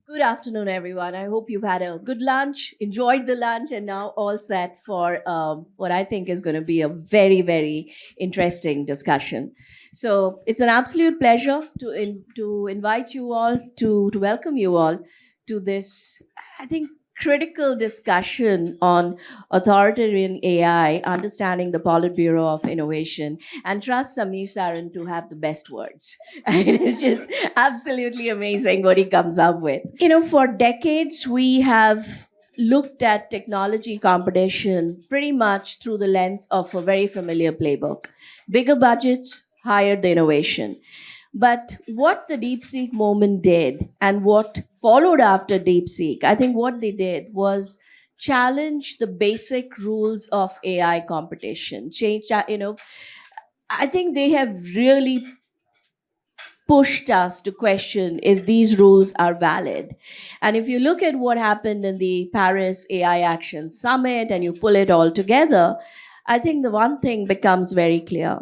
Good afternoon, everyone. I hope you've had a good lunch, enjoyed the lunch, and now all set for what I think is going to be a very, very interesting discussion. So it's an absolute pleasure to invite you all to welcome you all to this. I think critical discussion on authoritarian AI, understanding the Politburo of Innovation, and trust Samir Saran to have the best words. It is just absolutely amazing what he comes up with. For decades, we have looked at technology competition pretty much through the lens of a very familiar playbook: bigger budgets, higher the innovation. But what the DeepSeek moment did and what followed after DeepSeek, I think what they did was challenge the basic rules of AI competition. I think they have really pushed us to question if these rules are valid. And if you look at what happened in the Paris AI Action Summit and you pull it all together, I think the one thing becomes very clear.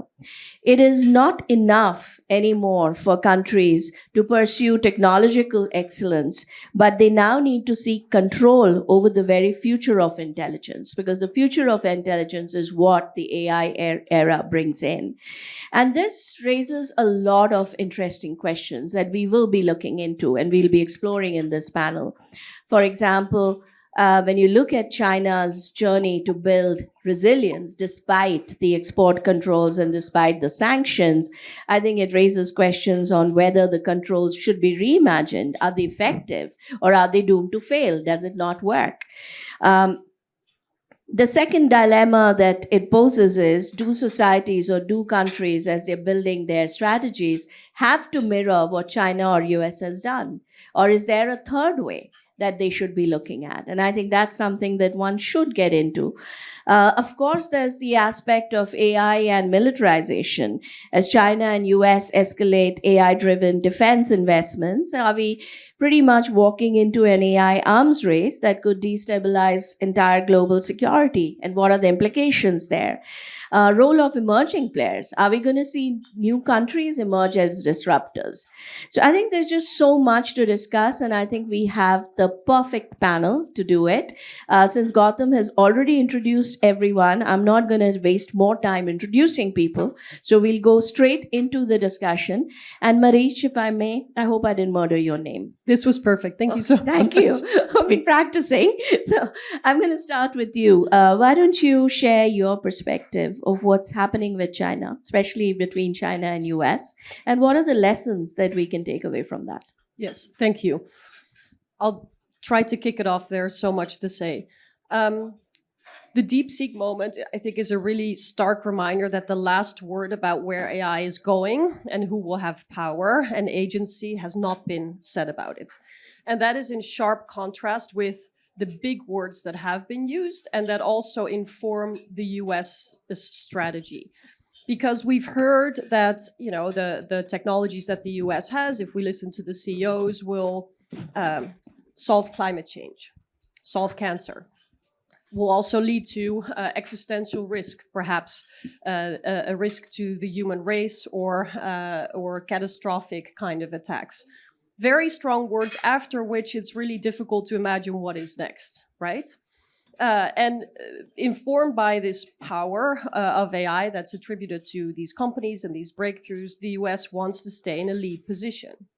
It is not enough anymore for countries to pursue technological excellence, but they now need to seek control over the very future of intelligence, because the future of intelligence is what the AI era brings in. And this raises a lot of interesting questions that we will be looking into and we'll be exploring in this panel. For example, when you look at China's journey to build resilience despite the export controls and despite the sanctions, I think it raises questions on whether the controls should be reimagined. Are they effective, or are they doomed to fail? Does it not work? The second dilemma that it poses is, do societies or do countries, as they're building their strategies, have to mirror what China or US has done? Or is there a third way that they should be looking at? And I think that's something that one should get into. Of course, there's the aspect of AI and militarization. As China and US escalate AI-driven defense investments, are we pretty much walking into an AI arms race that could destabilize entire global security? And what are the implications there? Role of emerging players. Are we going to see new countries emerge as disruptors? So I think there's just so much to discuss, and I think we have the perfect panel to do it. Since Gautam has already introduced everyone, I'm not going to waste more time introducing people. So we'll go straight into the discussion. And Marish, if I may, I hope I didn't murder your name. This was perfect. Thank you so much. Thank you. I've been practicing. So I'm going to start with you. Why don't you share your perspective of what's happening with China, especially between China and US, and what are the lessons that we can take away from that? Yes, thank you. I'll try to kick it off. There's so much to say. The DeepSeek moment, I think, is a really stark reminder that the last word about where AI is going and who will have power and agency has not been said about it. And that is in sharp contrast with the big words that have been used and that also inform the US strategy. Because we've heard that, the technologies that the US has, if we listen to the CEOs, will solve climate change, solve cancer, will also lead to existential risk, perhaps a risk to the human race or catastrophic kind of attacks. Very strong words after which it's really difficult to imagine what is next, right? And informed by this power of AI that's attributed to these companies and these breakthroughs, the US wants to stay in a lead position.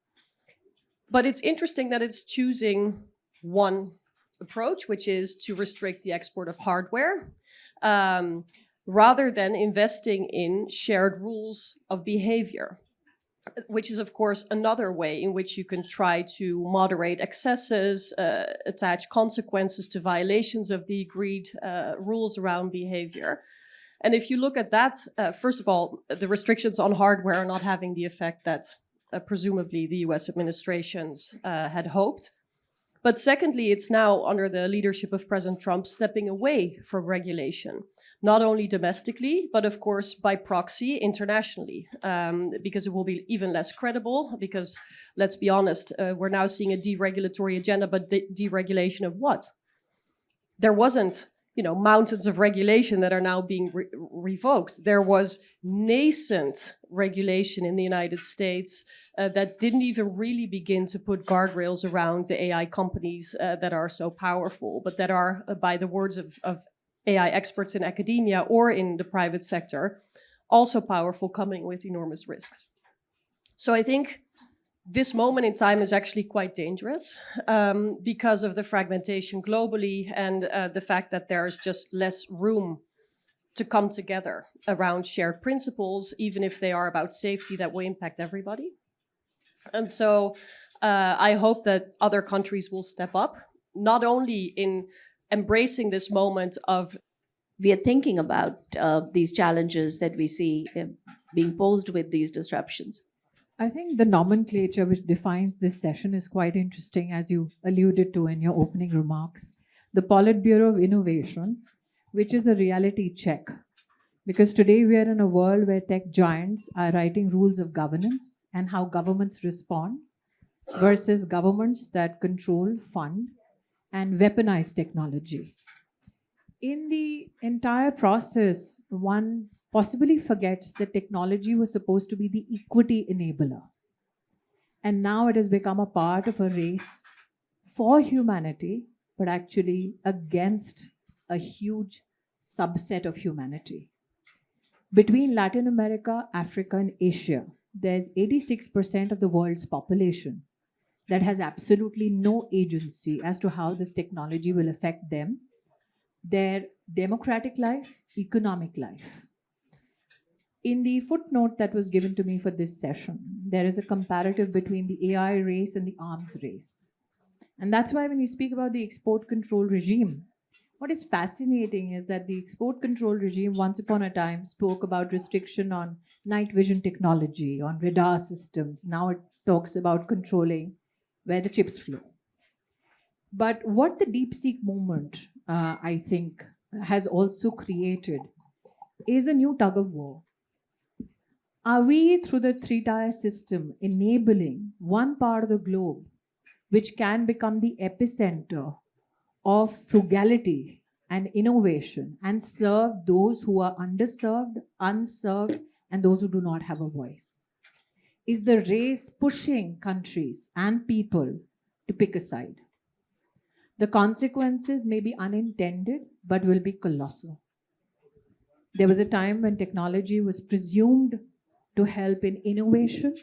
But it's interesting that it's choosing one approach, which is to restrict the export of hardware, rather than investing in shared rules of behavior, which is, of course, another way in which you can try to moderate excesses, attach consequences to violations of the agreed rules around behavior. And if you look at that, first of all, the restrictions on hardware are not having the effect that presumably the US administrations had hoped. But secondly, it's now under the leadership of President Trump stepping away from regulation, not only domestically, but of course by proxy internationally, because it will be even less credible because, let's be honest, we're now seeing a deregulatory agenda, but deregulation of what? There wasn't, mountains of regulation that are now being revoked. There was nascent regulation in the United States that didn't even really begin to put guardrails around the AI companies that are so powerful, but that are, by the words of AI experts in academia or in the private sector, also powerful, coming with enormous risks. So I think this moment in time is actually quite dangerous because of the fragmentation globally and the fact that there's just less room to come together around shared principles, even if they are about safety that will impact everybody. And so I hope that other countries will step up, not only in embracing this moment of We are thinking about these challenges that we see being posed with these disruptions. I think the nomenclature which defines this session is quite interesting, as you alluded to in your opening remarks. The Politburo of Innovation, which is a reality check. Because today we are in a world where tech giants are writing rules of governance and how governments respond versus governments that control, fund, and weaponize technology. In the entire process, one possibly forgets that technology was supposed to be the equity enabler. And now it has become a part of a race for humanity, but actually against a huge subset of humanity. Between Latin America, Africa, and Asia, there's 86% of the world's population that has absolutely no agency as to how this technology will affect them, their democratic life, economic life. In the footnote that was given to me for this session, there is a comparative between the AI race and the arms race. And that's why when you speak about the export control regime, what is fascinating is that the export control regime once upon a time spoke about restriction on night vision technology, on radar systems. Now it talks about controlling where the chips flow. But what the DeepSeek movement, I think, has also created is a new tug of war. Are we, through the three-tier system, enabling one part of the globe which can become the epicenter of frugality and innovation and serve those who are underserved, unserved, and those who do not have a voice? Is the race pushing countries and people to pick a side? The consequences may be unintended, but will be colossal. There was a time when technology was presumed to help in innovation,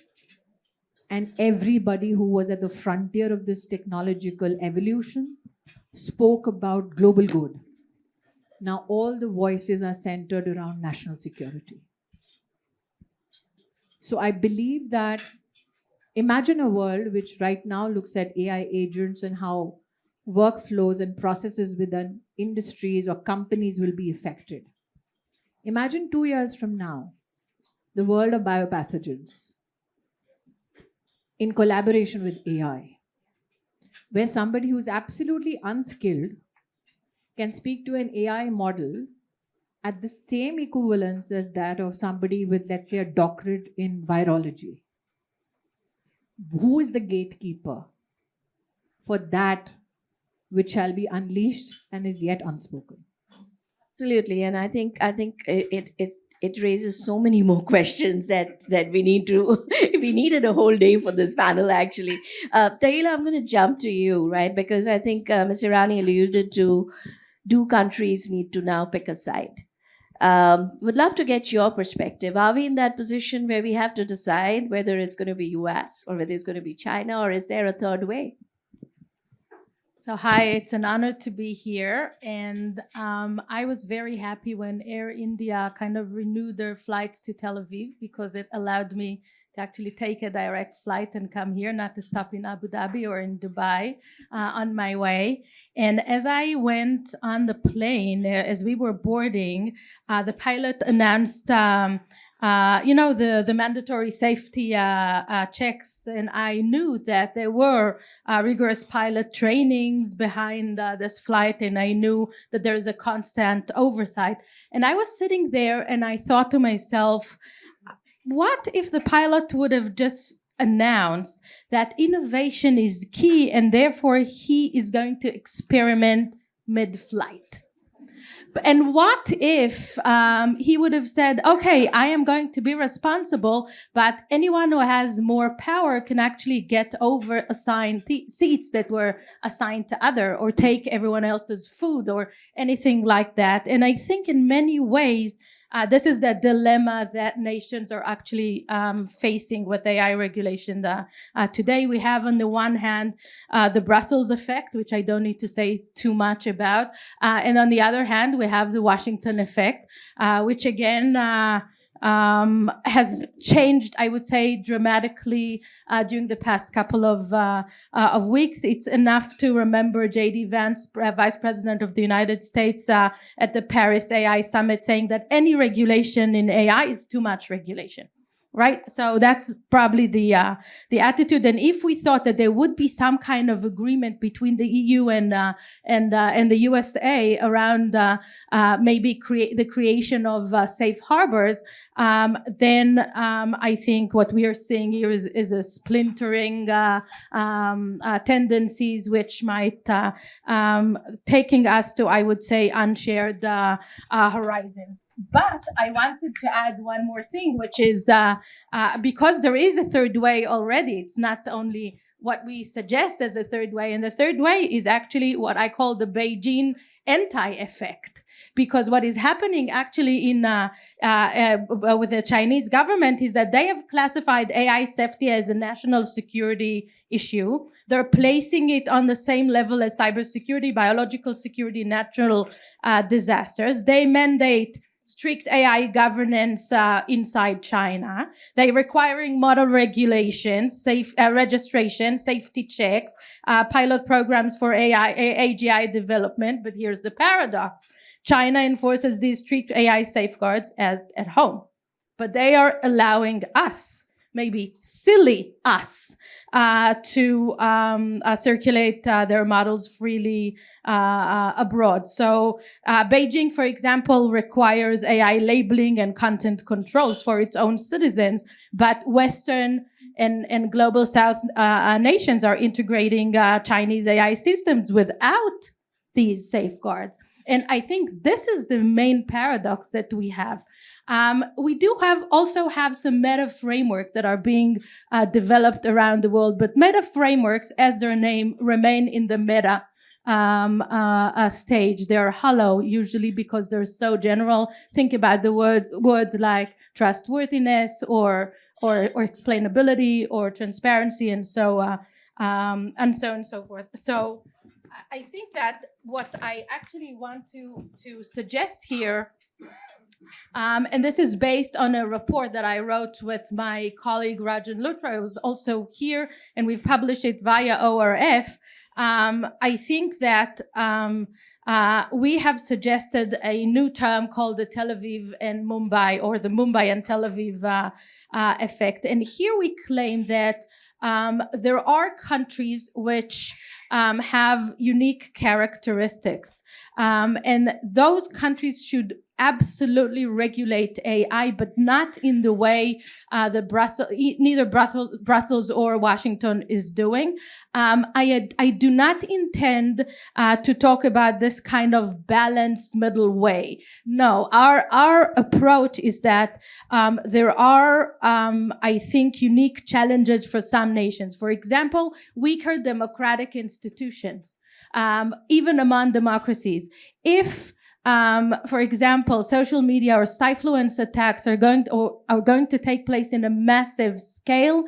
and everybody who was at the frontier of this technological evolution spoke about global good. Now all the voices are centered around national security. So I believe that, imagine a world which right now looks at AI agents and how workflows and processes within industries or companies will be affected. Imagine 2 years from now, the world of biopathogens in collaboration with AI, where somebody who's absolutely unskilled can speak to an AI model at the same equivalence as that of somebody with, let's say, a doctorate in virology. Who is the gatekeeper for that which shall be unleashed and is yet unspoken? Absolutely, and I think it raises so many more questions that we need to we needed a whole day for this panel actually. Tahila, I'm going to jump to you, right? Because I think Ms. Irani alluded to, do countries need to now pick a side? Would love to get your perspective. Are we in that position where we have to decide whether it's going to be US or whether it's going to be China, or is there a third way? So hi, it's an honor to be here. And I was very happy when Air India kind of renewed their flights to Tel Aviv, because it allowed me to actually take a direct flight and come here, not to stop in Abu Dhabi or in Dubai on my way. And as I went on the plane, as we were boarding, the pilot announced the mandatory safety checks, and I knew that there were rigorous pilot trainings behind this flight, and I knew that there is a constant oversight. And I was sitting there and I thought to myself, what if the pilot would have just announced that innovation is key and therefore he is going to experiment mid-flight? And what if he would have said, okay, I am going to be responsible, but anyone who has more power can actually get over assigned seats that were assigned to other, or take everyone else's food or anything like that. And I think in many ways, this is the dilemma that nations are actually facing with AI regulation. Today, we have on the one hand the Brussels effect, which I don't need to say too much about. And on the other hand, we have the Washington effect, which again has changed, I would say, dramatically during the past couple of weeks. It's enough to remember J.D. Vance, Vice President of the United States, at the Paris AI Summit, saying that any regulation in AI is too much regulation. Right, so that's probably the attitude. And if we thought that there would be some kind of agreement between the EU and the USA around maybe the creation of safe harbors, then I think what we are seeing here is a splintering tendencies, which might taking us to, I would say, unshared horizons. But I wanted to add one more thing, which is because there is a third way already. It's not only what we suggest as a third way. And the third way is actually what I call the Beijing anti-effect. Because what is happening actually with the Chinese government is that they have classified AI safety as a national security issue. They're placing it on the same level as cybersecurity, biological security, natural disasters. They mandate strict AI governance inside China. They're requiring model regulations, safe registration, safety checks, pilot programs for AGI development. But here's the paradox. China enforces these strict AI safeguards at home, but they are allowing us, maybe silly us, to circulate their models freely abroad. So Beijing, for example, requires AI labeling and content controls for its own citizens, but Western and global South nations are integrating Chinese AI systems without these safeguards. And I think this is the main paradox that we have. We do also have some meta frameworks that are being developed around the world, but meta frameworks, as their name, remain in the meta stage. They're hollow, usually because they're so general. Think about the words like trustworthiness or explainability or transparency, and so on and so forth. So I think that what I actually want to suggest here, and this is based on a report that I wrote with my colleague Rajan Luthra, who was also here, and we've published it via ORF. I think that we have suggested a new term called the Tel Aviv and Mumbai, or the Mumbai and Tel Aviv effect. And here we claim that there are countries which have unique characteristics, and those countries should absolutely regulate AI, but not in the way neither Brussels or Washington is doing. I do not intend to talk about this kind of balanced middle way. No, our approach is that there are, I think, unique challenges for some nations. For example, weaker democratic institutions, even among democracies. If for example, social media or Cyfluence attacks are going to take place in a massive scale,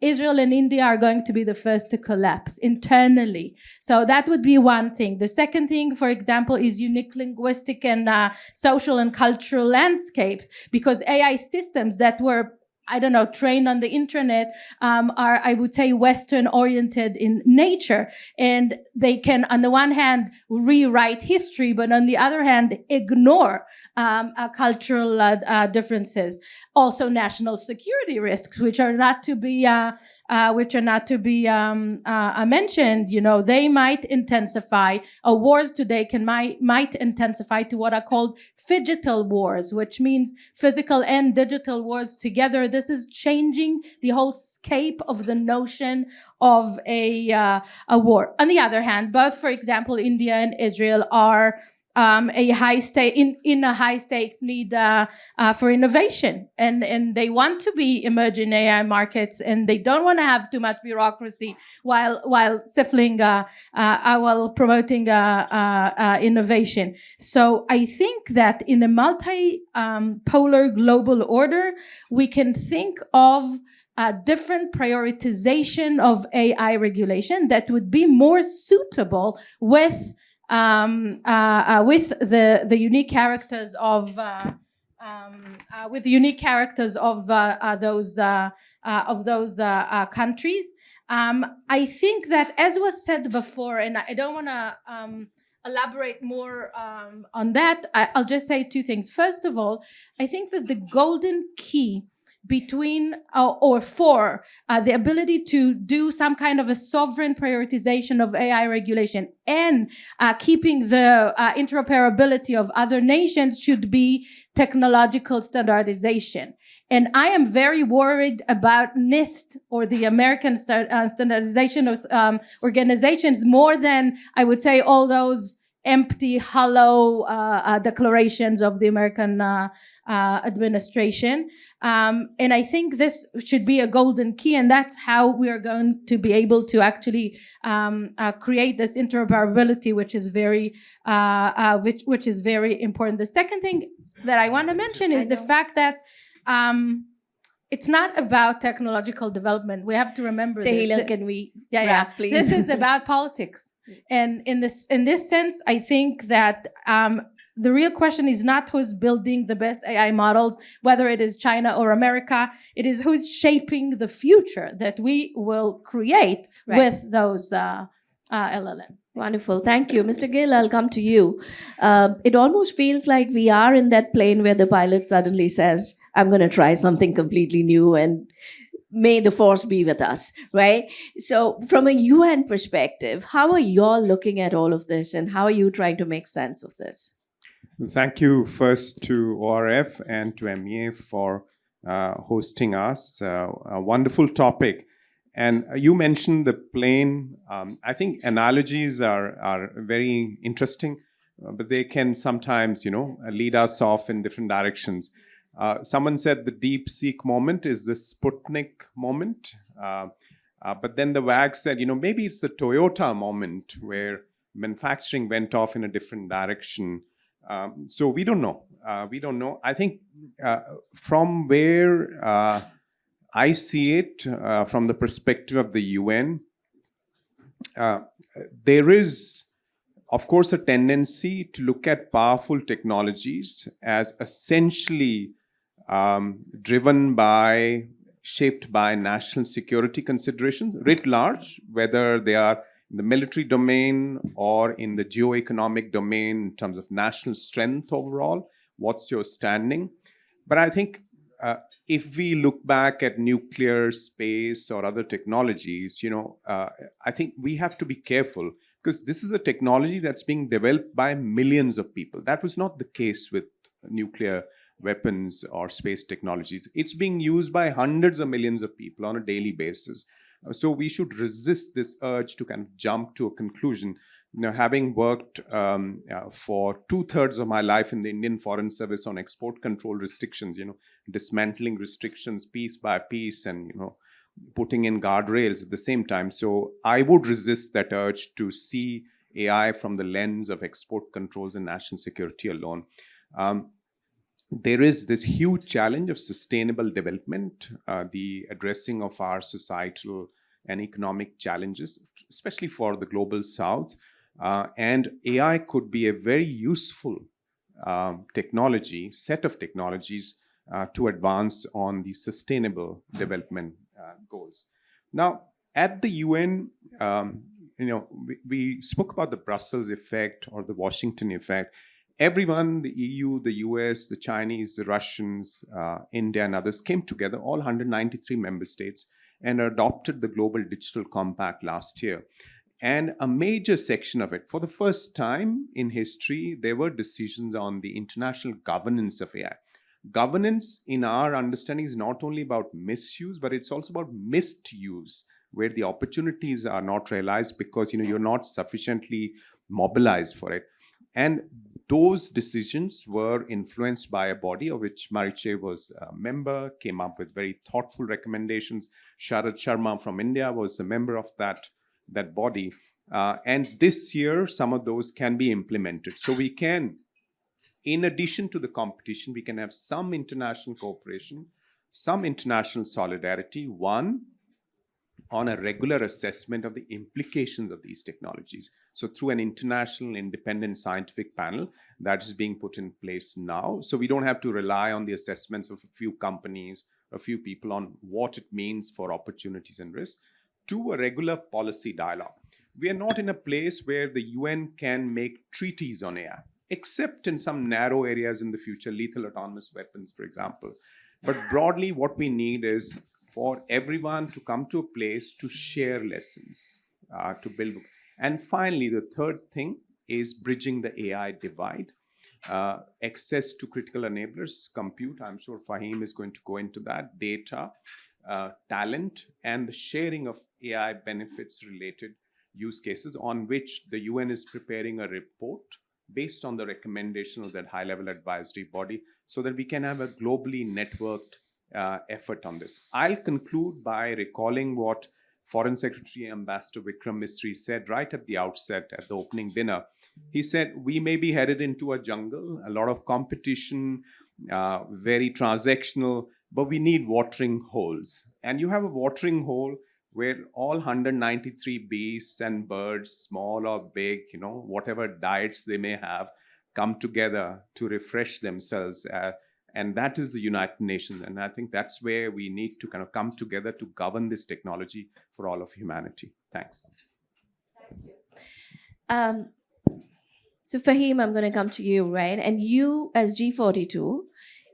Israel and India are going to be the first to collapse internally. So that would be one thing. The second thing, for example, is unique linguistic and social and cultural landscapes, because AI systems that were trained on the internet, are, I would say, Western oriented in nature. And they can, on the one hand, rewrite history, but on the other hand, ignore cultural differences. Also, national security risks, which are not to be mentioned. They might intensify. Wars today might intensify to what are called phygital wars, which means physical and digital wars together. This is changing the whole scape of the notion of a war. On the other hand, both, for example, India and Israel are a high stake in a high stakes need for innovation, and they want to be emerging AI markets, and they don't want to have too much bureaucracy while stifling while promoting innovation. So I think that in a multi-polar global order, we can think of a different prioritization of AI regulation that would be more suitable with the unique characters of those countries. I think that, as was said before, and I don't want to elaborate more on that. I'll just say two things. First of all, I think that the golden key between or for the ability to do some kind of a sovereign prioritization of AI regulation and keeping the interoperability of other nations should be technological standardization. And I am very worried about NIST, or the American standardization of organizations, more than, I would say, all those empty, hollow declarations of the American administration. And I think this should be a golden key, and that's how we are going to be able to actually create this interoperability, which is very important. The second thing that I want to mention is the fact that it's not about technological development. We have to remember Tehila, this. can we Yeah. wrap, please? This is about politics. And in this sense, I think that the real question is not who's building the best AI models, whether it is China or America. It is who's shaping the future that we will create with those LLM. Wonderful. Thank you. Mr. Gill, I'll come to you. It almost feels like we are in that plane where the pilot suddenly says, I'm going to try something completely new, and may the force be with us, right? So from a UN perspective, how are you all looking at all of this, and how are you trying to make sense of this? Thank you first to ORF and to MEA for hosting us. A wonderful topic. And you mentioned the plane. I think analogies are very interesting, but they can sometimes, lead us off in different directions. Someone said the DeepSeek moment is the Sputnik moment. But then the WAG said, maybe it's the Toyota moment where manufacturing went off in a different direction. So we don't know. I think from where I see it, from the perspective of the UN, there is, of course, a tendency to look at powerful technologies as essentially shaped by national security considerations, writ large, whether they are in the military domain or in the geo-economic domain in terms of national strength overall. What's your standing? But I think if we look back at nuclear, space, or other technologies, I think we have to be careful, because this is a technology that's being developed by millions of people. That was not the case with nuclear weapons or space technologies. It's being used by hundreds of millions of people on a daily basis. So we should resist this urge to kind of jump to a conclusion. Having worked for 2/3 of my life in the Indian Foreign Service on export control restrictions, dismantling restrictions piece by piece and, putting in guardrails at the same time. So I would resist that urge to see AI from the lens of export controls and national security alone. There is this huge challenge of sustainable development, the addressing of our societal and economic challenges, especially for the global south. And AI could be a very useful set of technologies to advance on the sustainable development goals. Now, at the UN, we spoke about the Brussels effect or the Washington effect. Everyone, the EU, the US, the Chinese, the Russians, India, and others came together, all 193 member states, and adopted the Global Digital Compact last year. And a major section of it, for the first time in history, there were decisions on the international governance of AI. Governance, in our understanding, is not only about misuse, but it's also about misuse, where the opportunities are not realized because you're not sufficiently mobilized for it. And those decisions were influenced by a body of which Mariche was a member, came up with very thoughtful recommendations. Sharad Sharma from India was a member of that body. And this year, some of those can be implemented. So we can, in addition to the competition, we can have some international cooperation, some international solidarity, one, on a regular assessment of the implications of these technologies. So through an international independent scientific panel that is being put in place now. So we don't have to rely on the assessments of a few companies, a few people on what it means for opportunities and risks. To a regular policy dialogue. We are not in a place where the UN can make treaties on AI, except in some narrow areas in the future, lethal autonomous weapons, for example. But broadly, what we need is for everyone to come to a place to share lessons, to build. And finally, the third thing is bridging the AI divide. Access to critical enablers, compute, I'm sure Fahim is going to go into that, data, talent, and the sharing of AI benefits related use cases on which the UN is preparing a report based on the recommendation of that high-level advisory body so that we can have a globally networked effort on this. I'll conclude by recalling what Foreign Secretary Ambassador Vikram Misri said right at the outset at the opening dinner. He said, we may be headed into a jungle, a lot of competition, very transactional, but we need watering holes. And you have a watering hole where all 193 beasts and birds, small or big, whatever diets they may have, come together to refresh themselves. And that is the United Nations. And I think that's where we need to kind of come together to govern this technology for all of humanity. Thanks. So Fahim, I'm going to come to you, right? And you, as G42,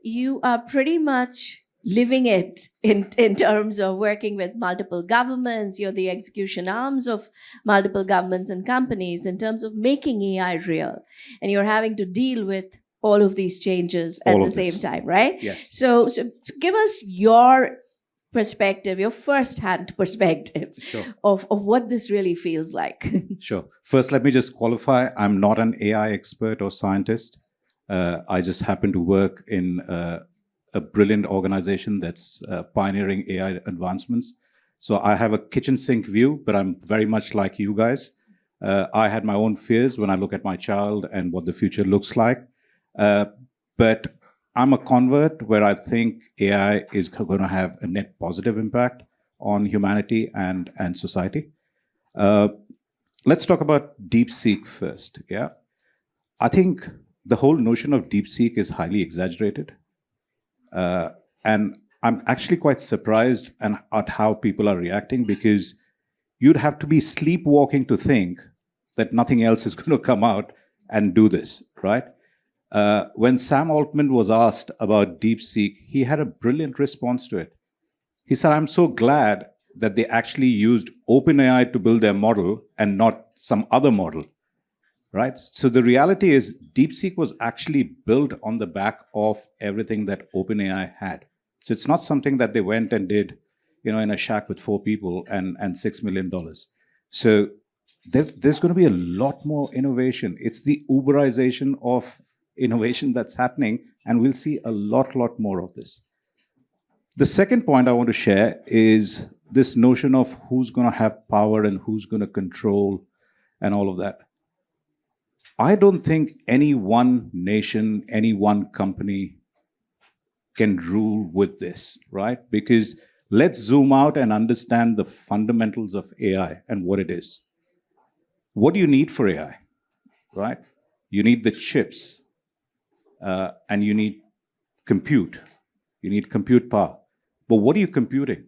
you are pretty much living it in terms of working with multiple governments. You're the execution arms of multiple governments and companies in terms of making AI real. And you're having to deal with all of these changes at the same time, right? Yes. So give us your perspective, your first-hand perspective of what this really feels like. Sure. First, let me just qualify. I'm not an AI expert or scientist. I just happen to work in a brilliant organization that's pioneering AI advancements. So I have a kitchen sink view, but I'm very much like you guys. I had my own fears when I look at my child and what the future looks like. But I'm a convert where I think AI is going to have a net positive impact on humanity and society. Let's talk about DeepSeek first. Yeah, I think the whole notion of DeepSeek is highly exaggerated. And I'm actually quite surprised at how people are reacting, because you'd have to be sleepwalking to think that nothing else is going to come out and do this, right? When Sam Altman was asked about DeepSeek, he had a brilliant response to it. He said, I'm so glad that they actually used OpenAI to build their model and not some other model, right? So the reality is DeepSeek was actually built on the back of everything that OpenAI had. So it's not something that they went and did, in a shack with 4 people and $6 million. So there's going to be a lot more innovation. It's the Uberization of innovation that's happening, and we'll see a lot more of this. The second point I want to share is this notion of who's going to have power and who's going to control and all of that. I don't think any one nation, any one company can rule with this, right? Because let's zoom out and understand the fundamentals of AI and what it is. What do you need for AI, right? You need the chips, and you need compute. You need compute power. But what are you computing?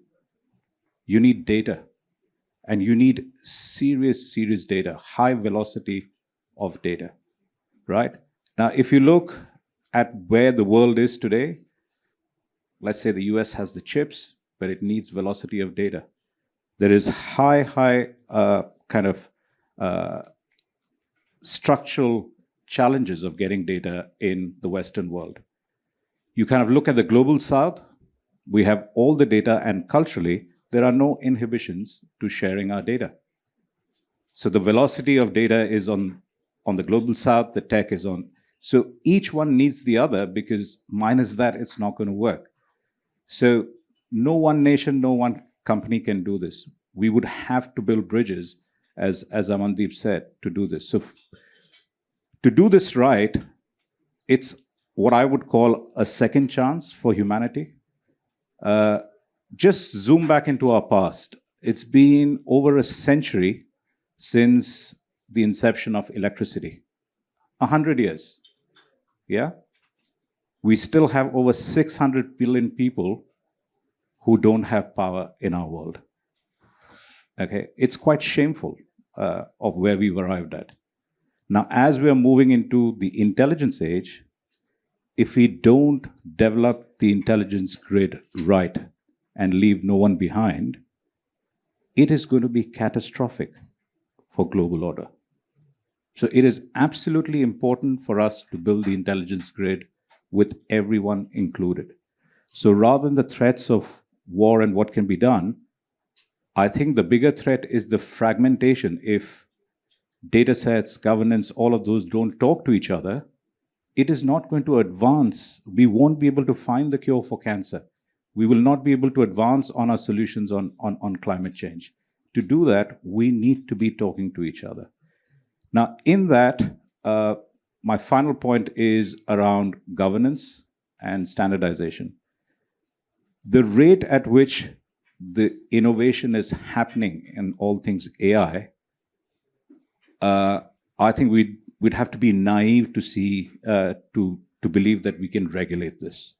You need data. And you need serious data, high velocity of data, right? Now, if you look at where the world is today, let's say the US has the chips, but it needs velocity of data. There is high structural challenges of getting data in the Western world. You kind of look at the global South, we have all the data, and culturally, there are no inhibitions to sharing our data. So the velocity of data is on the global South, the tech is on. So each one needs the other, because minus that, it's not going to work. So no one nation, no one company can do this. We would have to build bridges, as Amandeep said, to do this. So to do this right, it's what I would call a second chance for humanity. Just zoom back into our past. It's been over a century since the inception of electricity. 100 years. Yeah? We still have over 600 billion people who don't have power in our world. Okay? It's quite shameful of where we've arrived at. Now, as we are moving into the intelligence age, if we don't develop the intelligence grid right and leave no one behind, it is going to be catastrophic for global order. So it is absolutely important for us to build the intelligence grid with everyone included. So rather than the threats of war and what can be done, I think the bigger threat is the fragmentation. If data sets, governance, all of those don't talk to each other, it is not going to advance. We won't be able to find the cure for cancer. We will not be able to advance on our solutions on climate change. To do that, we need to be talking to each other. Now, in that, my final point is around governance and standardization. The rate at which the innovation is happening in all things AI, I think we'd have to be naive to see, to believe that we can regulate this,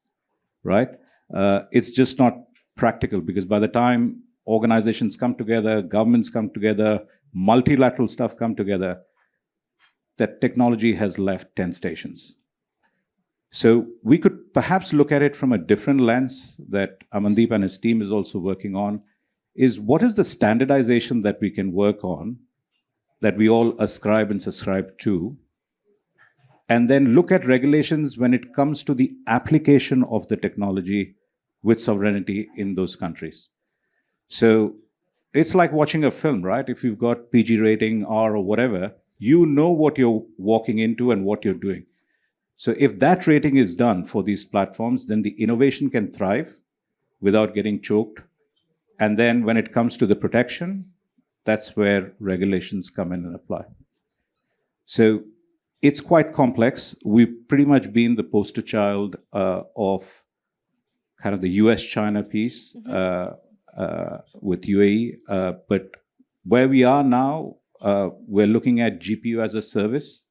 right? It's just not practical, because by the time organizations come together, governments come together, multilateral stuff come together, that technology has left 10 stations. So we could perhaps look at it from a different lens that Amandeep and his team is also working on, is what is the standardization that we can work on, that we all ascribe and subscribe to, and then look at regulations when it comes to the application of the technology with sovereignty in those countries. So it's like watching a film, right? If you've got PG rating, R or whatever, you know what you're walking into and what you're doing. So if that rating is done for these platforms, then the innovation can thrive without getting choked. And then when it comes to the protection, that's where regulations come in and apply. So it's quite complex. We've pretty much been the poster child of kind of the US-China piece with UAE. But where we are now, we're looking at GPU as a service.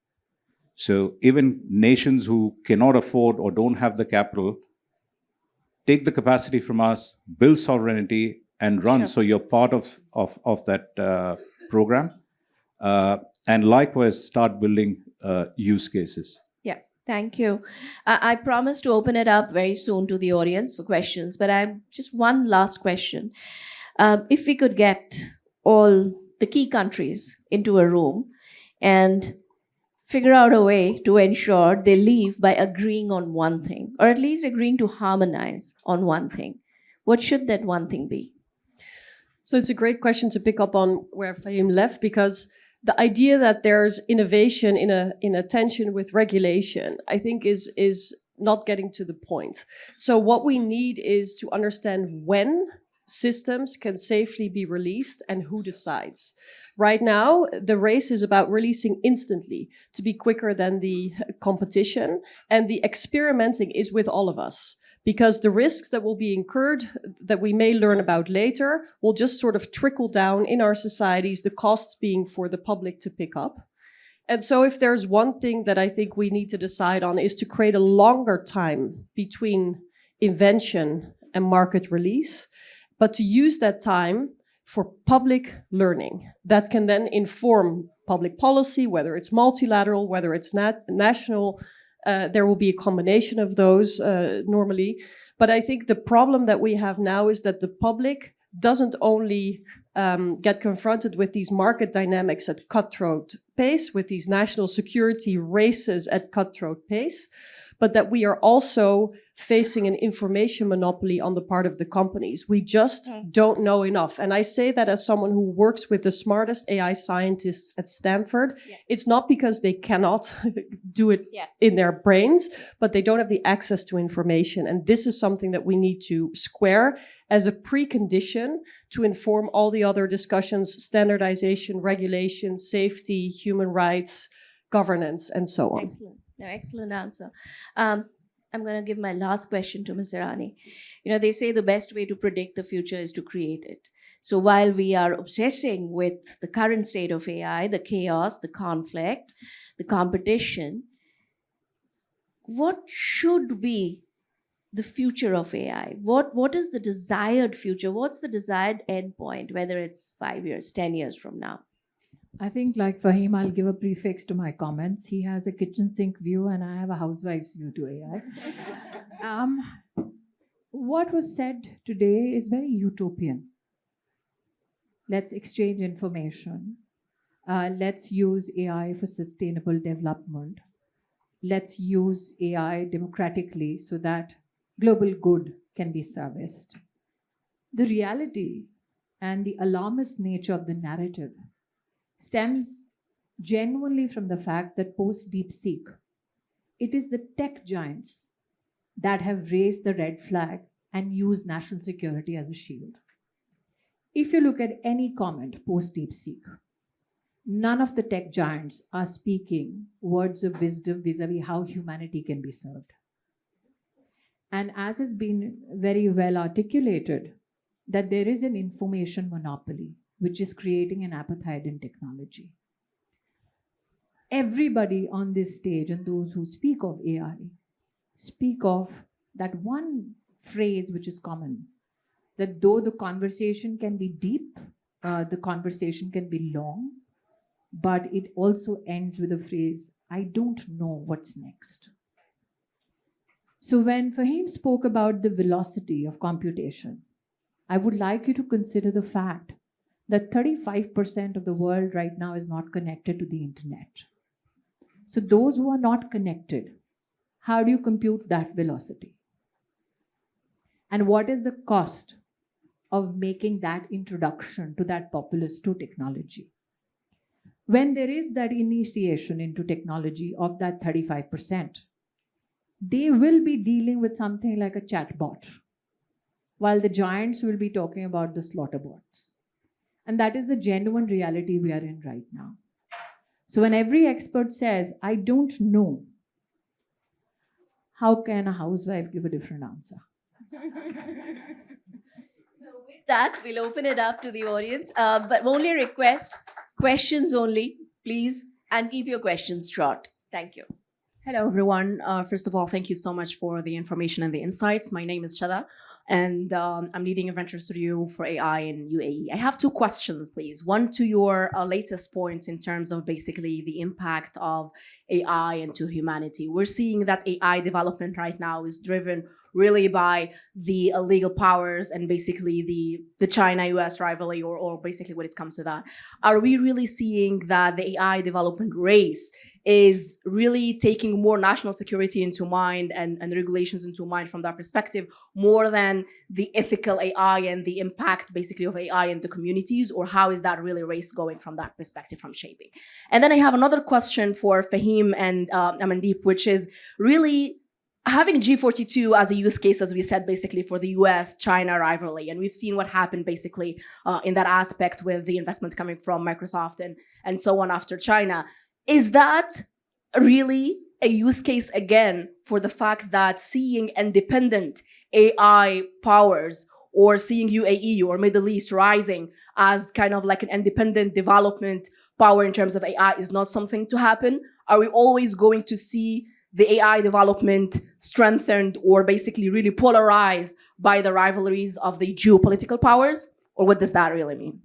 So even nations who cannot afford or don't have the capital, take the capacity from us, build sovereignty, and run. Sure. So you're part of that program. And likewise, start building use cases. Yeah, thank you. I promise to open it up very soon to the audience for questions, but I just one last question. If we could get all the key countries into a room and figure out a way to ensure they leave by agreeing on one thing, or at least agreeing to harmonize on one thing, what should that one thing be? So it's a great question to pick up on where Fahim left, because the idea that there's innovation in a tension with regulation, I think is not getting to the point. So what we need is to understand when systems can safely be released and who decides. Right now, the race is about releasing instantly to be quicker than the competition. And the experimenting is with all of us, because the risks that will be incurred, that we may learn about later, will just sort of trickle down in our societies, the costs being for the public to pick up. And so if there's one thing that I think we need to decide on, is to create a longer time between invention and market release, but to use that time for public learning that can then inform public policy, whether it's multilateral, whether it's national. There will be a combination of those normally. But I think the problem that we have now is that the public doesn't only get confronted with these market dynamics at cutthroat pace, with these national security races at cutthroat pace, but that we are also facing an information monopoly on the part of the companies. We just don't know enough. And I say that as someone who works with the smartest AI scientists at Stanford. Yeah. It's not because they cannot do it Yeah. in their brains, but they don't have the access to information. And this is something that we need to square as a precondition to inform all the other discussions: standardization, regulation, safety, human rights, governance, and so on. Excellent. No, excellent answer. I'm going to give my last question to Ms. Irani. They say the best way to predict the future is to create it. So while we are obsessing with the current state of AI, the chaos, the conflict, the competition, what should be the future of AI? What is the desired future? What's the desired endpoint, whether it's 5 years, 10 years from now? I think, like Fahim, I'll give a prefix to my comments. He has a kitchen sink view, and I have a housewife's view to AI. What was said today is very utopian. Let's exchange information. Let's use AI for sustainable development. Let's use AI democratically so that global good can be serviced. The reality and the alarmist nature of the narrative stems genuinely from the fact that post DeepSeek, it is the tech giants that have raised the red flag and used national security as a shield. If you look at any comment post DeepSeek, none of the tech giants are speaking words of wisdom vis-a-vis how humanity can be served. And as has been very well articulated, that there is an information monopoly which is creating an appetite in technology. Everybody on this stage and those who speak of AI speak of that one phrase which is common, that though the conversation can be deep, the conversation can be long, but it also ends with a phrase, I don't know what's next. So when Fahim spoke about the velocity of computation, I would like you to consider the fact that 35% of the world right now is not connected to the internet. So those who are not connected, how do you compute that velocity? And what is the cost of making that introduction to that populace to technology? When there is that initiation into technology of that 35%, they will be dealing with something like a chatbot, while the giants will be talking about the slaughter bots. And that is the genuine reality we are in right now. So when every expert says, I don't know, how can a housewife give a different answer? So with that, we'll open it up to the audience. But only request, questions only, please, and keep your questions short. Thank you. Hello, everyone. First of all, thank you so much for the information and the insights. My name is Shada, and I'm leading a venture studio for AI in UAE. I have two questions, please. One to your latest points in terms of basically the impact of AI into humanity. We're seeing that AI development right now is driven really by the illegal powers and basically the China-US rivalry or basically when it comes to that. Are we really seeing that the AI development race is really taking more national security into mind and regulations into mind from that perspective, more than the ethical AI and the impact basically of AI in the communities? Or how is that really race going from that perspective, from shaping? And then I have another question for Fahim and Amandeep, which is really having G42 as a use case, as we said, basically for the US-China rivalry. And we've seen what happened basically in that aspect with the investments coming from Microsoft and so on after China. Is that really a use case again for the fact that seeing independent AI powers or seeing UAE or Middle East rising as kind of like an independent development power in terms of AI is not something to happen? Are we always going to see the AI development strengthened or basically really polarized by the rivalries of the geopolitical powers? Or what does that really mean?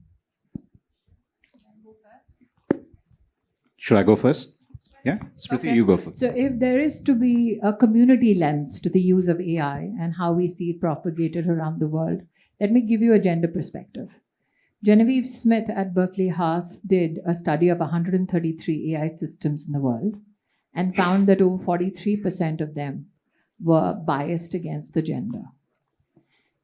Should I go first? Yeah, Smriti, Okay. you go first. So if there is to be a community lens to the use of AI and how we see it propagated around the world, let me give you a gender perspective. Genevieve Smith at Berkeley Haas did a study of 133 AI systems in the world and found that over 43% of them were biased against the gender.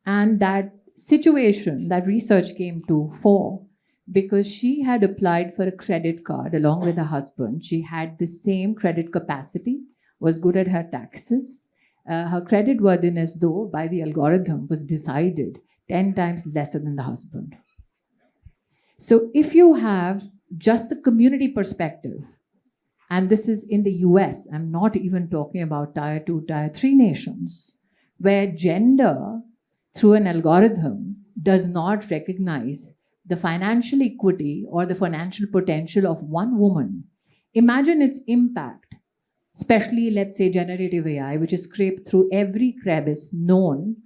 And that situation, that research came to fore because she had applied for a credit card along with her husband. She had the same credit capacity, was good at her taxes. Her credit worthiness, though, by the algorithm was decided 10 times lesser than the husband. So if you have just the community perspective, and this is in the US, I'm not even talking about tier 2, tier 3 nations, where gender through an algorithm does not recognize the financial equity or the financial potential of one woman. Imagine its impact, especially, let's say, generative AI, which is scraped through every crevice known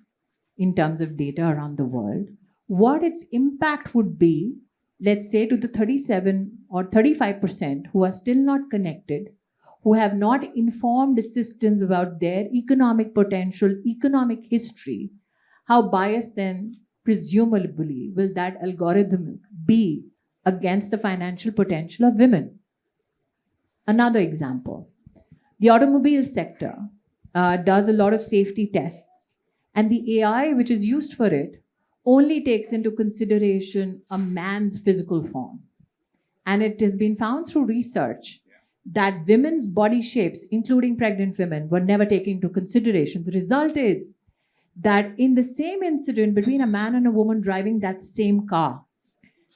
in terms of data around the world, what its impact would be, let's say, to the 37 or 35% who are still not connected, who have not informed assistants about their economic potential, economic history. How biased then, presumably, will that algorithm be against the financial potential of women? Another example, the automobile sector does a lot of safety tests, and the AI which is used for it only takes into consideration a man's physical form. And it has been found through research that women's body shapes, including pregnant women, were never taken into consideration. The result is that in the same incident between a man and a woman driving that same car,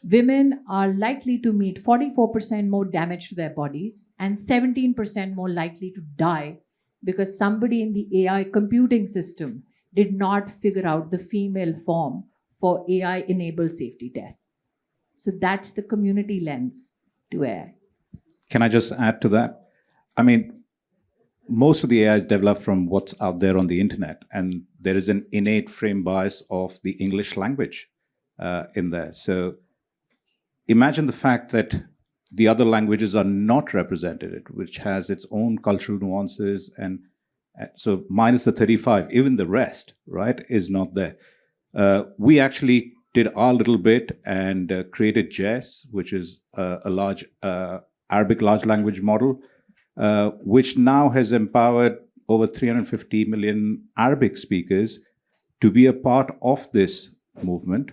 women are likely to meet 44% more damage to their bodies and 17% more likely to die because somebody in the AI computing system did not figure out the female form for AI-enabled safety tests. So that's the community lens to AI. Can I just add to that? I mean, most of the AI is developed from what's out there on the internet, and there is an innate frame bias of the English language in there. So imagine the fact that the other languages are not represented, which has its own cultural nuances, and so minus the 35, even the rest, right, is not there. We actually did our little bit and created JES, which is a large Arabic large language model, which now has empowered over 350 million Arabic speakers to be a part of this movement.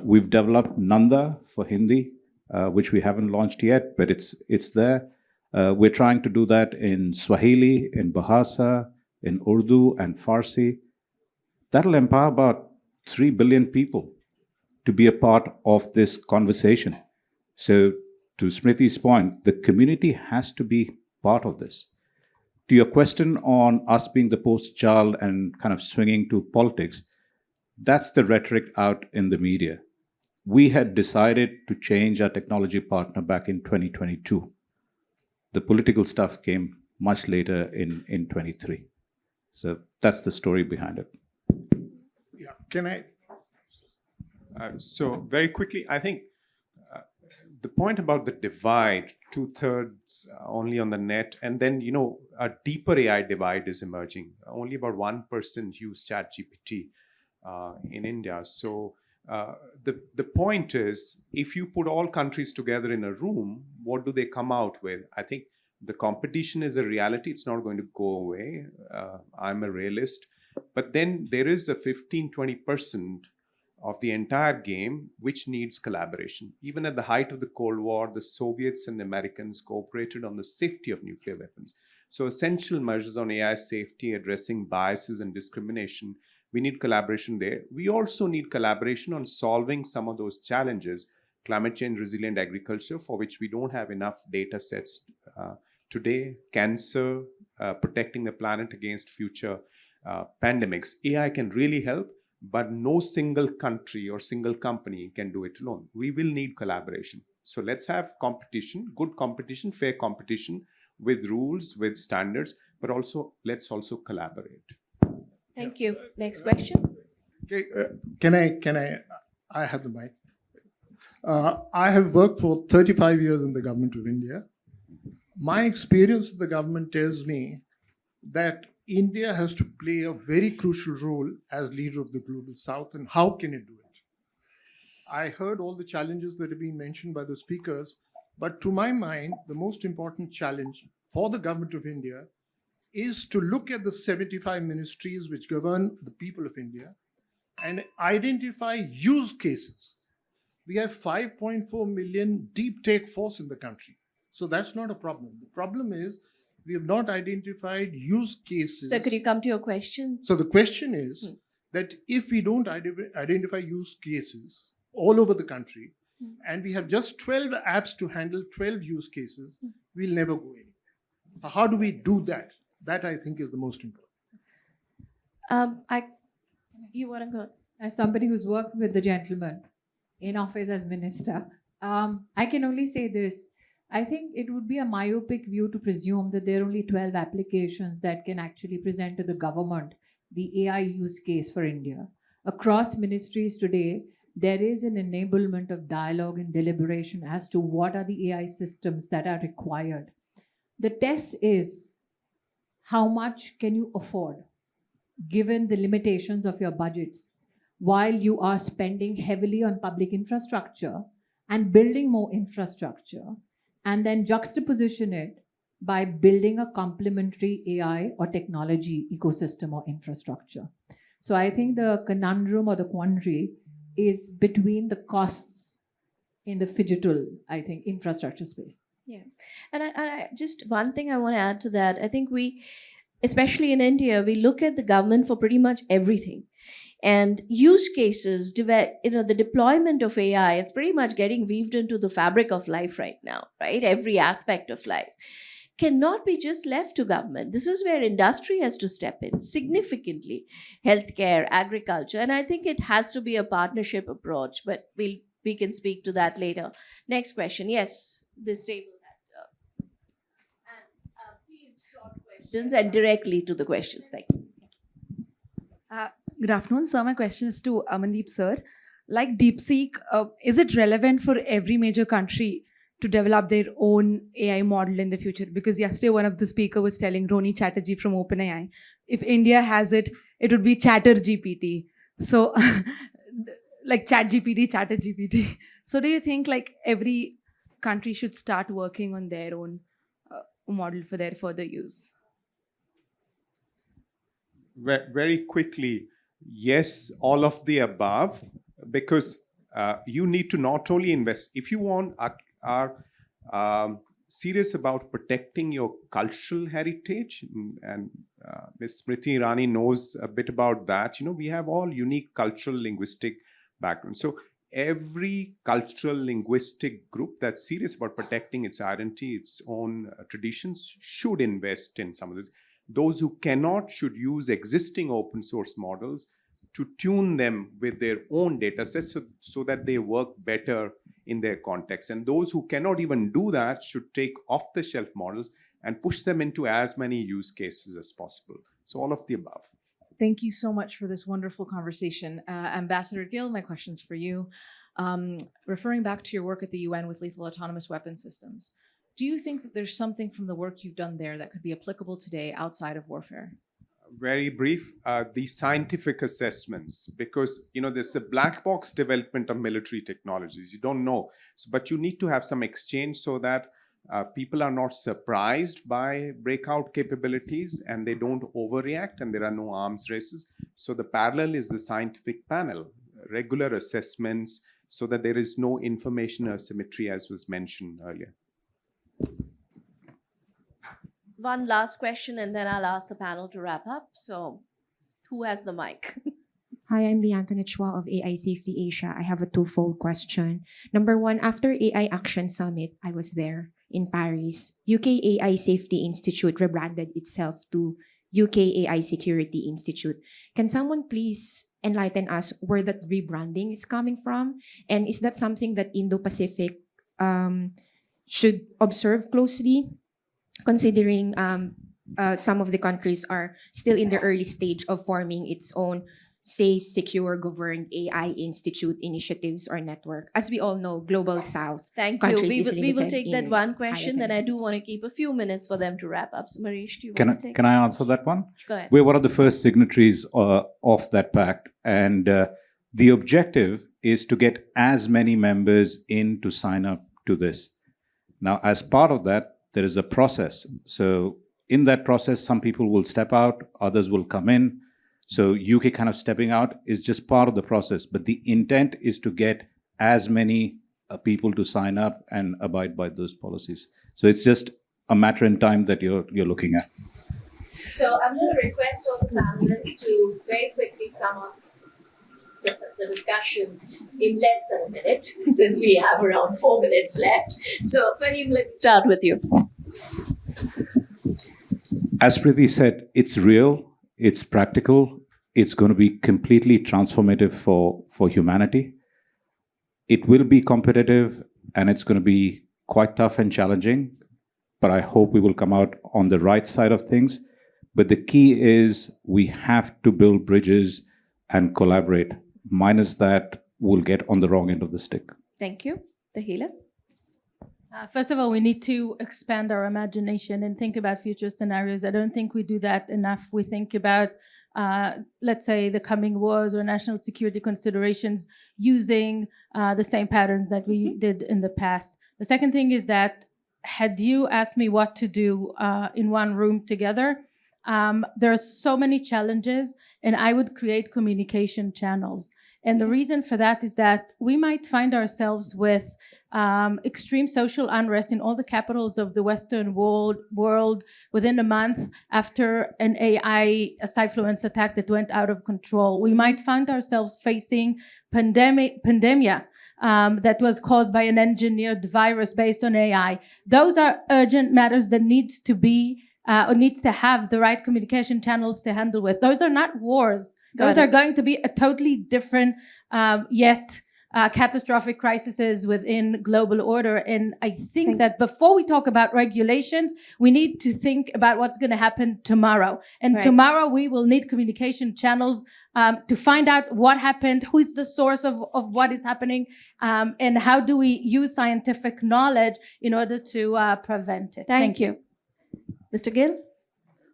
We've developed Nanda for Hindi, which we haven't launched yet, but it's there. We're trying to do that in Swahili, in Bahasa, in Urdu, and Farsi. That'll empower about 3 billion people to be a part of this conversation. So to Smriti's point, the community has to be part of this. To your question on us being the post child and kind of swinging to politics, that's the rhetoric out in the media. We had decided to change our technology partner back in 2022. The political stuff came much later in 23. So that's the story behind it. Yeah, can I? So very quickly, I think the point about the divide, 2/3 only on the net, and then, a deeper AI divide is emerging. Only about 1% use ChatGPT in India. So the point is, if you put all countries together in a room, what do they come out with? I think the competition is a reality. It's not going to go away. I'm a realist. But then there is a 15-20% of the entire game which needs collaboration. Even at the height of the Cold War, the Soviets and the Americans cooperated on the safety of nuclear weapons. So essential measures on AI safety, addressing biases and discrimination, we need collaboration there. We also need collaboration on solving some of those challenges, climate change resilient agriculture, for which we don't have enough data sets today, cancer, protecting the planet against future pandemics. AI can really help, but no single country or single company can do it alone. We will need collaboration. So let's have competition, good competition, fair competition with rules, with standards, but also let's also collaborate. Thank you. Next question. Okay, I have the mic. I have worked for 35 years in the government of India. My experience with the government tells me that India has to play a very crucial role as leader of the global south, and how can it do it? I heard all the challenges that have been mentioned by the speakers, but to my mind, the most important challenge for the government of India is to look at the 75 ministries which govern the people of India and identify use cases. We have 5.4 million deep tech force in the country. So that's not a problem. The problem is we have not identified use cases. So could you come to your question? So the question is that if we don't identify use cases all over the country, and we have just 12 apps to handle 12 use cases, we'll never go anywhere. How do we do that? That I think is the most important. You want to go? As somebody who's worked with the gentleman in office as minister, I can only say this. I think it would be a myopic view to presume that there are only 12 applications that can actually present to the government the AI use case for India. Across ministries today, there is an enablement of dialogue and deliberation as to what are the AI systems that are required. The test is how much can you afford given the limitations of your budgets while you are spending heavily on public infrastructure and building more infrastructure, and then juxtaposition it by building a complementary AI or technology ecosystem or infrastructure. So I think the conundrum or the quandary is between the costs in the phygital, I think, infrastructure space. Yeah. And I just one thing I want to add to that. I think we, especially in India, we look at the government for pretty much everything. And use cases, the deployment of AI, it's pretty much getting weaved into the fabric of life right now, right? Every aspect of life cannot be just left to government. This is where industry has to step in significantly. Healthcare, agriculture, and I think it has to be a partnership approach, but we can speak to that later. Next question. Yes, this table. And please, short questions and directly to the questions. Thank you. Good afternoon, sir. My question is to Amandeep, sir. Like DeepSeek, is it relevant for every major country to develop their own AI model in the future? Because yesterday one of the speaker was telling Roni Chatterjee from OpenAI, if India has it, it would be Chatter GPT. So like Chat GPT, Chatter GPT. So do you think like every country should start working on their own model for their further use? Very quickly, yes, all of the above, because you need to not only invest, if you are serious about protecting your cultural heritage, and Ms. Smriti Irani knows a bit about that, we have all unique cultural linguistic backgrounds. So every cultural linguistic group that's serious about protecting its identity, its own traditions, should invest in some of this. Those who cannot should use existing open source models to tune them with their own data sets so that they work better in their context. And those who cannot even do that should take off-the-shelf models and push them into as many use cases as possible. So all of the above. Thank you so much for this wonderful conversation. Ambassador Gill, my question's for you. Referring back to your work at the UN with lethal autonomous weapon systems, do you think that there's something from the work you've done there that could be applicable today outside of warfare? Very brief, the scientific assessments, because there's a black box development of military technologies. You don't know, but you need to have some exchange so that people are not surprised by breakout capabilities and they don't overreact and there are no arms races. So the parallel is the scientific panel, regular assessments so that there is no information asymmetry as was mentioned earlier. One last question and then I'll ask the panel to wrap up. So who has the mic? Hi, I'm Leanton Chua of AI Safety Asia. I have a twofold question. Number one, after AI Action Summit, I was there in Paris. UK AI Safety Institute rebranded itself to UK AI Security Institute. Can someone please enlighten us where that rebranding is coming from? And is that something that Indo-Pacific should observe closely, considering some of the countries are still in the early stage of forming its own safe, secure, governed AI institute initiatives or network? As we all know, Global South. Thank you. countries We will is take that limited one in question, higher then I do countries. want to keep a few minutes for them to wrap up. So Marish, do you Can want to take I answer that one? Go ahead. We're one of the first signatories of that pact, and the objective is to get as many members in to sign up to this. Now, as part of that, there is a process. So in that process, some people will step out, others will come in. So UK kind of stepping out is just part of the process. But the intent is to get as many people to sign up and abide by those policies. So it's just a matter in time that you're looking at. So I'm going to request all the panelists to very quickly sum up the discussion in less than a minute, since we have around 4 minutes left. So Fahim, let me start with you. As Priti said, it's real, it's practical, it's going to be completely transformative for humanity. It will be competitive and it's going to be quite tough and challenging, but I hope we will come out on the right side of things. But the key is we have to build bridges and collaborate. Minus that, we'll get on the wrong end of the stick. Thank you. Tahila? First of all, we need to expand our imagination and think about future scenarios. I don't think we do that enough. We think about, let's say, the coming wars or national security considerations using the same patterns that we did in the past. The second thing is that had you asked me what to do in one room together, there are so many challenges, and I would create communication channels. And the reason for that is that we might find ourselves with extreme social unrest in all the capitals of the Western world within a month after an AI cyfluence attack that went out of control. We might find ourselves facing pandemia that was caused by an engineered virus based on AI. Those are urgent matters that need to be or needs to have the right communication channels to handle with. Those are not wars. Those are going to be a totally different yet catastrophic crises within global order. And I think that before we talk about regulations, we need to think about what's going to happen tomorrow. And tomorrow we will need communication channels to find out what happened, who is the source of what is happening, and how do we use scientific knowledge in order to prevent it. Thank you. Mr. Gill?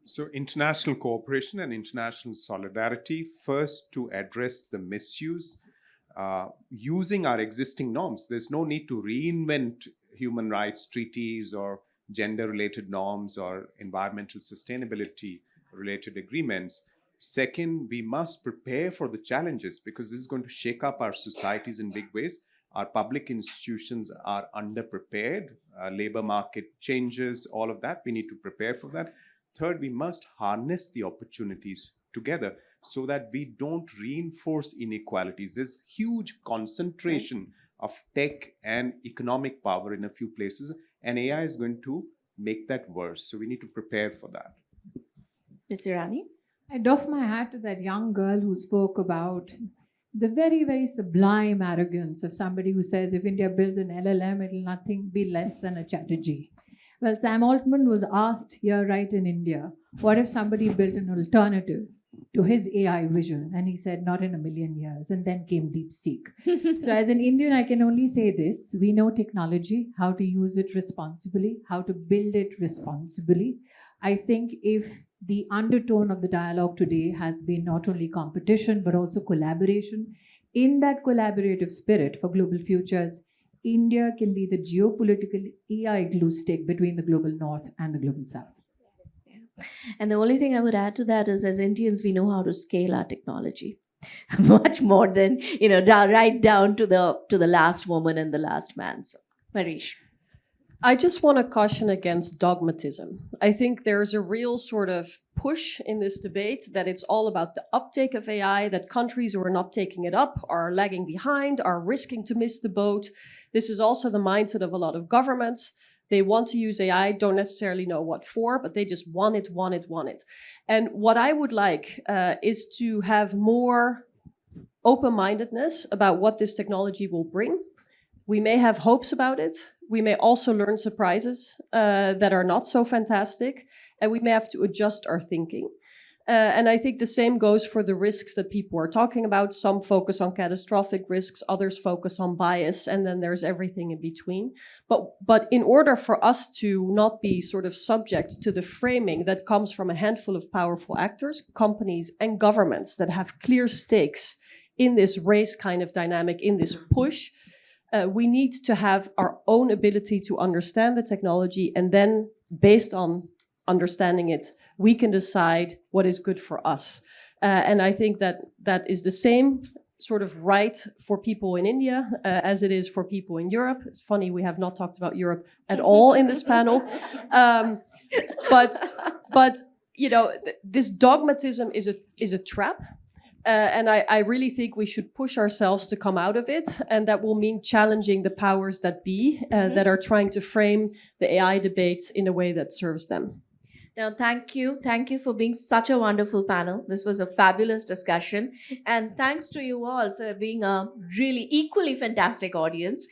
So international cooperation and international solidarity, first to address the misuse, using our existing norms. There's no need to reinvent human rights treaties or gender-related norms or environmental sustainability-related agreements. Second, we must prepare for the challenges because this is going to shake up our societies in big ways. Our public institutions are underprepared, labor market changes, all of that. We need to prepare for that. Third, we must harness the opportunities together so that we don't reinforce inequalities. There's huge concentration of tech and economic power in a few places, and AI is going to make that worse. So we need to prepare for that. Ms. Irani? I doff my hat to that young girl who spoke about the very, very sublime arrogance of somebody who says if India builds an LLM, it will nothing be less than a Chatterjee. Well, Sam Altman was asked here right in India, what if somebody built an alternative to his AI vision? And he said, not in a million years. And then came DeepSeek. So as an Indian, I can only say this. We know technology, how to use it responsibly, how to build it responsibly. I think if the undertone of the dialogue today has been not only competition, but also collaboration. In that collaborative spirit for global futures, India can be the geopolitical AI glue stick between the global north and the global south. And the only thing I would add to that is, as Indians, we know how to scale our technology much more than, right down to the last woman and the last man. So, Marish. I just want to caution against dogmatism. I think there's a real sort of push in this debate that it's all about the uptake of AI, that countries who are not taking it up are lagging behind, are risking to miss the boat. This is also the mindset of a lot of governments. They want to use AI, don't necessarily know what for, but they just want it. And what I would like is to have more open-mindedness about what this technology will bring. We may have hopes about it. We may also learn surprises that are not so fantastic, and we may have to adjust our thinking. And I think the same goes for the risks that people are talking about. Some focus on catastrophic risks, others focus on bias, and then there's everything in between. But in order for us to not be sort of subject to the framing that comes from a handful of powerful actors, companies and governments that have clear stakes in this race kind of dynamic, in this push, we need to have our own ability to understand the technology, and then based on understanding it, we can decide what is good for us. And I think that that is the same sort of right for people in India as it is for people in Europe. It's funny, we have not talked about Europe at all in this panel. But you know, this dogmatism is a trap. And I really think we should push ourselves to come out of it. And that will mean challenging the powers that be that are trying to frame the AI debates in a way that serves them. Now, thank you. Thank you for being such a wonderful panel. This was a fabulous discussion. And thanks to you all for being a really equally fantastic audience.